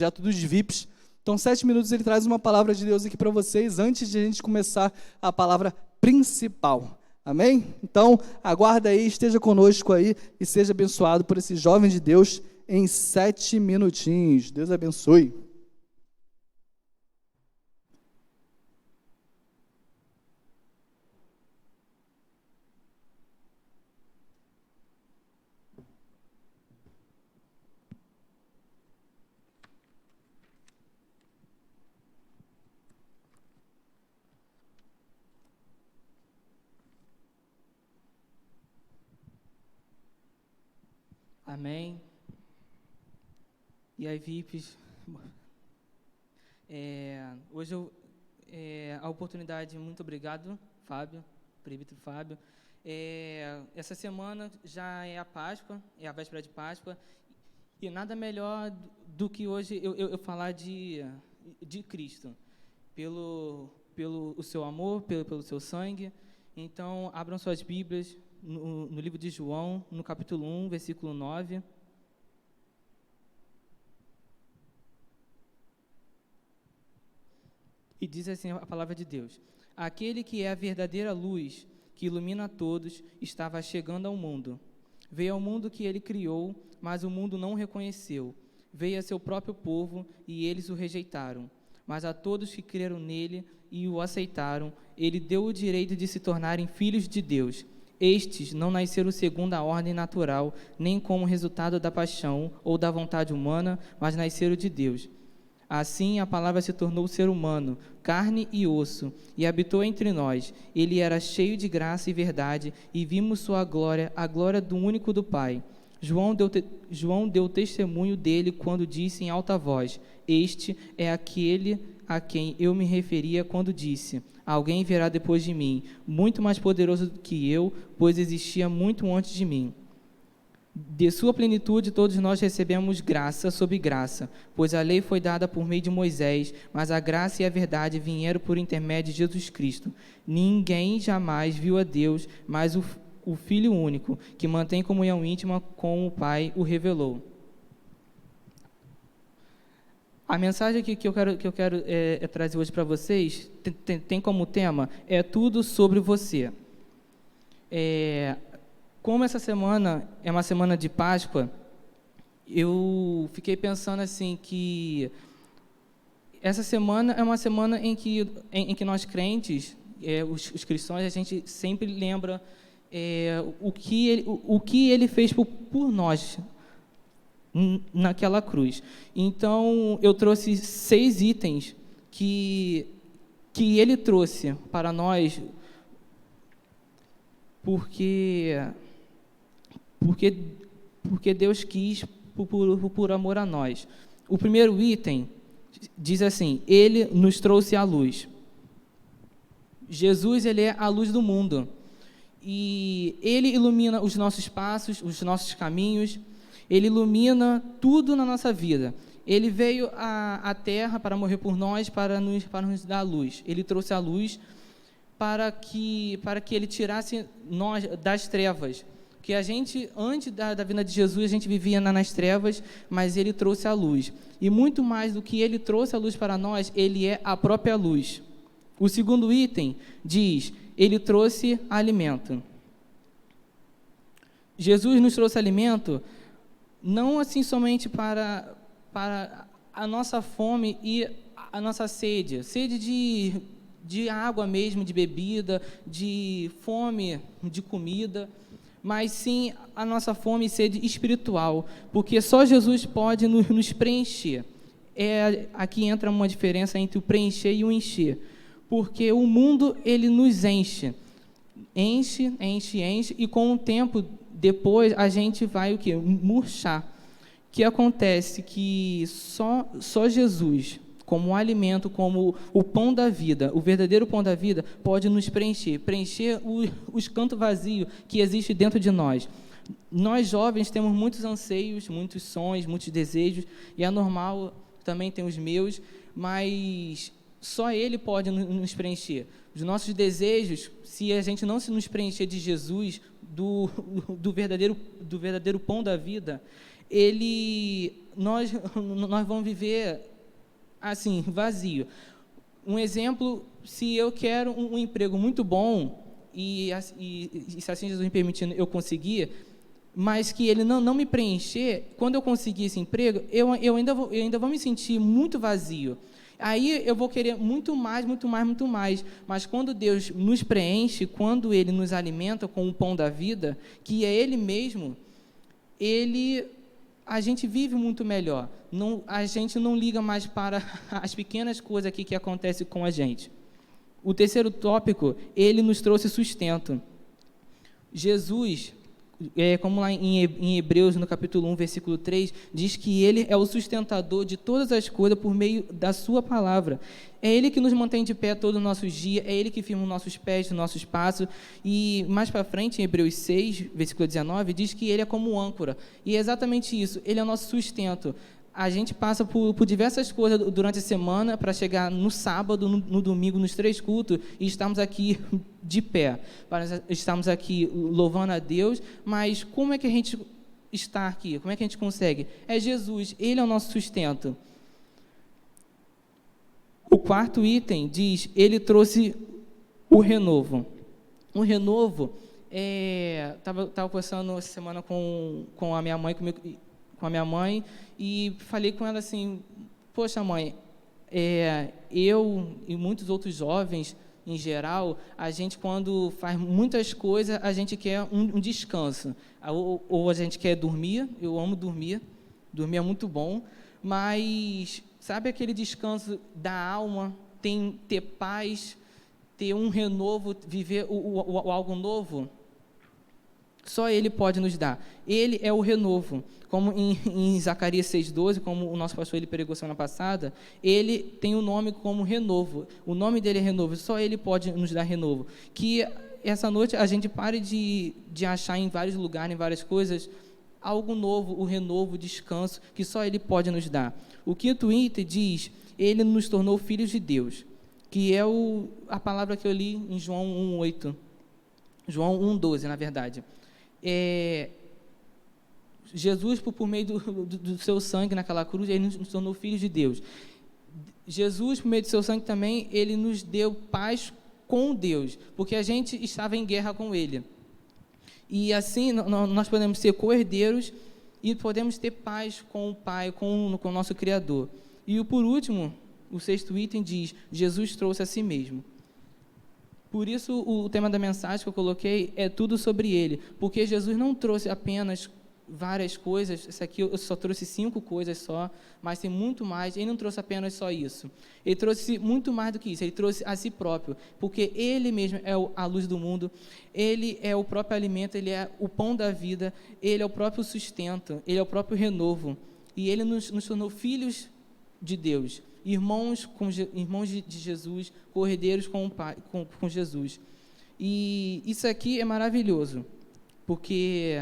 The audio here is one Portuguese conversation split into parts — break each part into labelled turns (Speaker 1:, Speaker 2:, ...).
Speaker 1: projeto dos VIPs. Então, 7 minutos ele traz uma palavra de Deus aqui para vocês, antes de a gente começar a palavra principal. Amém? Então, aguarda aí, esteja conosco aí e seja abençoado por esse jovem de Deus em 7 minutinhos. Deus abençoe.
Speaker 2: Amém. E aí, VIPs, hoje a oportunidade, muito obrigado, Fábio, presbítero Fábio. Essa semana já é a Páscoa, é a véspera de Páscoa, e nada melhor do que hoje eu falar de Cristo, pelo o seu amor, pelo seu sangue. Então, abram suas Bíblias no livro de João, no capítulo 1, versículo 9. E diz assim a palavra de Deus: aquele que é a verdadeira luz, que ilumina a todos, estava chegando ao mundo. Veio ao mundo que ele criou, mas o mundo não o reconheceu. Veio a seu próprio povo, e eles o rejeitaram. Mas a todos que creram nele e o aceitaram, ele deu o direito de se tornarem filhos de Deus. Estes não nasceram segundo a ordem natural, nem como resultado da paixão ou da vontade humana, mas nasceram de Deus. Assim, a palavra se tornou ser humano, carne e osso, e habitou entre nós. Ele era cheio de graça e verdade, e vimos sua glória, a glória do único do Pai. João deu testemunho dele quando disse em alta voz: este é aquele a quem eu me referia quando disse: alguém virá depois de mim, muito mais poderoso do que eu, pois existia muito antes de mim. De sua plenitude todos nós recebemos graça sobre graça, pois a lei foi dada por meio de Moisés, mas a graça e a verdade vieram por intermédio de Jesus Cristo. Ninguém jamais viu a Deus, mas o Filho único, que mantém comunhão íntima com o Pai, o revelou. A mensagem que eu quero trazer hoje para vocês tem como tema tudo sobre você. Como essa semana é uma semana de Páscoa, eu fiquei pensando assim que essa semana é uma semana em que nós crentes, os cristãos, a gente sempre lembra o que ele fez por nós naquela cruz. Então, eu trouxe 6 itens que ele trouxe para nós, porque Deus quis por amor a nós. O primeiro item diz assim: ele nos trouxe a luz. Jesus, ele é a luz do mundo, e ele ilumina os nossos passos, os nossos caminhos. Ele ilumina tudo na nossa vida. Ele veio à terra para morrer por nós, para nos dar a luz. Ele trouxe a luz para que ele tirasse nós das trevas. Que a gente, antes da vinda de Jesus, a gente vivia nas trevas, mas ele trouxe a luz. E muito mais do que ele trouxe a luz para nós, ele é a própria luz. O segundo item diz: ele trouxe alimento. Jesus nos trouxe alimento, não assim somente para a nossa fome e a nossa sede de água mesmo, de bebida, de fome de comida, mas sim a nossa fome e sede espiritual, porque só Jesus pode nos preencher. Aqui entra uma diferença entre o preencher e o encher, porque o mundo, ele nos enche, e com o tempo, depois, a gente vai o quê? Murchar. O que acontece? Que só Jesus, como alimento, como o pão da vida, o verdadeiro pão da vida, pode nos preencher os cantos vazios que existem dentro de nós. Nós, jovens, temos muitos anseios, muitos sonhos, muitos desejos, e é normal, também tem os meus, mas só Ele pode nos preencher. Os nossos desejos, se a gente não se nos preencher de Jesus, do verdadeiro pão da vida, ele nós vamos viver assim, vazio. Um exemplo, se eu quero um emprego muito bom, e se assim Jesus me permitindo eu conseguir, mas que ele não me preencher, quando eu conseguir esse emprego, eu ainda vou me sentir muito vazio. Aí eu vou querer muito mais, muito mais, muito mais. Mas quando Deus nos preenche, quando Ele nos alimenta com o pão da vida, que é Ele mesmo, a gente vive muito melhor. A gente não liga mais para as pequenas coisas aqui que acontecem com a gente. O terceiro tópico, ele nos trouxe sustento. Jesus, como lá em Hebreus, no capítulo 1, versículo 3, diz que Ele é o sustentador de todas as coisas por meio da sua palavra. É Ele que nos mantém de pé todos os nossos dias, é Ele que firma os nossos pés, os nossos passos. E mais para frente, em Hebreus 6, versículo 19, diz que Ele é como âncora. E é exatamente isso, Ele é o nosso sustento. A gente passa por diversas coisas durante a semana para chegar no sábado, no domingo, nos 3 cultos e estamos aqui de pé. Estamos aqui louvando a Deus, mas como é que a gente está aqui? Como é que a gente consegue? É Jesus, Ele é o nosso sustento. O quarto item diz, Ele trouxe o renovo. O renovo, estava conversando essa semana com a minha mãe, com a minha mãe, e falei com ela assim, poxa mãe, eu e muitos outros jovens, em geral, a gente quando faz muitas coisas, a gente quer um descanso, ou a gente quer dormir, eu amo dormir é muito bom, mas sabe aquele descanso da alma, ter paz, ter um renovo, viver algo novo? Só Ele pode nos dar. Ele é o renovo. Como em Zacarias 6,12, como o nosso pastor ele pregou semana passada, Ele tem o nome como renovo. O nome dele é renovo. Só Ele pode nos dar renovo. Que essa noite a gente pare de achar em vários lugares, em várias coisas, algo novo, o renovo, o descanso, que só Ele pode nos dar. O quinto item diz, Ele nos tornou filhos de Deus, que é a palavra que eu li em João 1,8. João 1,12, na verdade. Jesus, por meio do seu sangue naquela cruz, Ele nos tornou filhos de Deus. Jesus, por meio do seu sangue também, Ele nos deu paz com Deus, porque a gente estava em guerra com Ele. E assim, nós podemos ser co-herdeiros e podemos ter paz com o Pai, com o nosso Criador. E por último, o sexto item diz, Jesus trouxe a si mesmo. Por isso, o tema da mensagem que eu coloquei é tudo sobre Ele, porque Jesus não trouxe apenas várias coisas, isso aqui eu só trouxe 5 coisas só, mas tem muito mais. Ele não trouxe apenas só isso, Ele trouxe muito mais do que isso, Ele trouxe a si próprio, porque Ele mesmo é a luz do mundo, Ele é o próprio alimento, Ele é o pão da vida, Ele é o próprio sustento, Ele é o próprio renovo, e Ele nos tornou filhos de Deus, irmãos de Jesus, co-herdeiros com o Pai, com Jesus. E isso aqui é maravilhoso, porque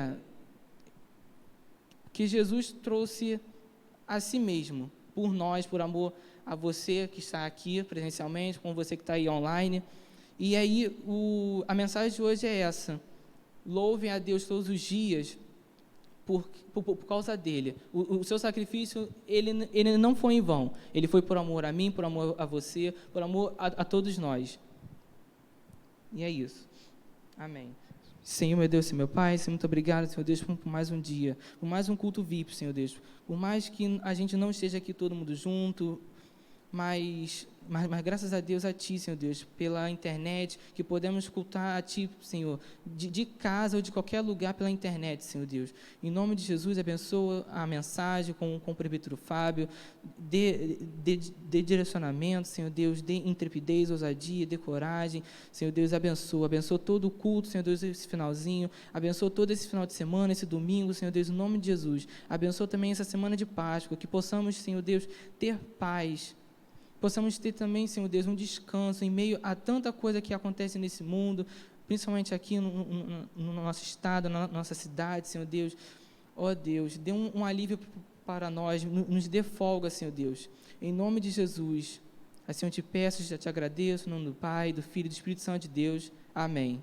Speaker 2: Jesus trouxe a si mesmo, por nós, por amor a você que está aqui presencialmente, com você que está aí online. E aí, a mensagem de hoje é essa: louvem a Deus todos os dias, por causa dele. O seu sacrifício, ele não foi em vão. Ele foi por amor a mim, por amor a você, por amor a todos nós. E é isso. Amém. Senhor, meu Deus, Senhor, meu Pai, Senhor, muito obrigado, Senhor Deus, por mais um dia, por mais um culto VIP, Senhor Deus. Por mais que a gente não esteja aqui todo mundo junto, mas graças a Deus, a Ti, Senhor Deus, pela internet, que podemos escutar a Ti, Senhor, de casa ou de qualquer lugar pela internet, Senhor Deus. Em nome de Jesus, abençoa a mensagem com o presbítero Fábio, dê direcionamento, Senhor Deus, dê intrepidez, ousadia, dê coragem, Senhor Deus, abençoa todo o culto, Senhor Deus, esse finalzinho, abençoa todo esse final de semana, esse domingo, Senhor Deus, em nome de Jesus. Abençoa também essa semana de Páscoa, que possamos, Senhor Deus, ter paz, possamos ter também, Senhor Deus, um descanso em meio a tanta coisa que acontece nesse mundo, principalmente aqui no nosso estado, na nossa cidade, Senhor Deus. Ó Deus, dê um alívio para nós, nos dê folga, Senhor Deus. Em nome de Jesus, assim eu te peço, já te agradeço, em nome do Pai, do Filho e do Espírito Santo de Deus. Amém.